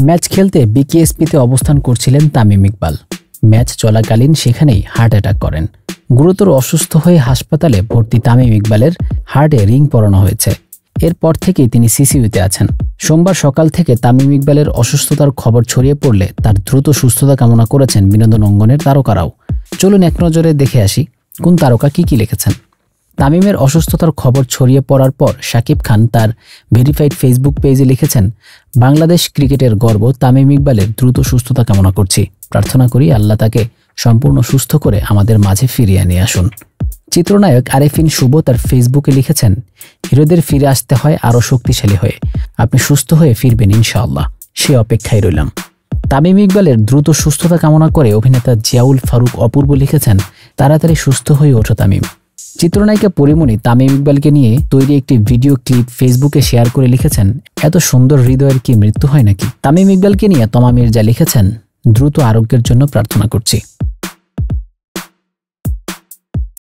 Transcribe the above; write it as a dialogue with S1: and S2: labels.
S1: Match খেলতে বিকেএসপিতে অবস্থান করছিলেন তামিম ইকবাল। ম্যাচ চলাকালীন সেখানেই হার্ট অ্যাটাক করেন। গুরুতর অসুস্থ হয়ে হাসপাতালে ভর্তি তামিম ইকবালের হার্টে রিং পরানো হয়েছে। এরপর থেকেই তিনি সিসিইউতে আছেন। সোমবার সকাল থেকে তামিম ইকবালের অসুস্থতার খবর ছড়িয়ে পড়লে তার দ্রুত সুস্থতা কামনা করেছেন বিনোদন অঙ্গনের তারকারাও। চলুন এক নজরে দেখে আসি কোন তারকা কি লিখেছেন। তামিমের অসুস্থতার খবর ছড়িয়ে পড়ার পর শাকিব খান তার ভেরিফাইড ফেসবুক পেজে লিখেছেন, বাংলাদেশ ক্রিকেটের গর্ব তামিম ইকবালের দ্রুত সুস্থতা কামনা করছি। প্রার্থনা করি আল্লাহ তাকে সম্পূর্ণ সুস্থ করে আমাদের মাঝে ফিরিয়ে নিয়ে আসুন। চিত্রনায়ক আরেফিন শুভ তার ফেসবুকে লিখেছেন, হিরোদের ফিরে আসতে হয় আরও শক্তিশালী হয়ে। আপনি সুস্থ হয়ে ফিরবেন ইনশাআল্লাহ, সে অপেক্ষায় রইলাম। তামিম ইকবালের দ্রুত সুস্থতা কামনা করে অভিনেতা জিয়াউল ফারুক অপূর্ব লিখেছেন, তাড়াতাড়ি সুস্থ হয়ে ওঠো তামিম। চিত্রনায়িকা পরিমণি তামিম ইকবালকে নিয়ে তৈরি একটি ভিডিও ক্লিপ ফেসবুকে শেয়ার করে লিখেছেন, এত সুন্দর হৃদয়ের কি মৃত্যু হয় নাকি। তামিম ইকবালকে নিয়ে তমা মির্জা লিখেছেন, দ্রুত আরোগ্যের জন্য প্রার্থনা করছি।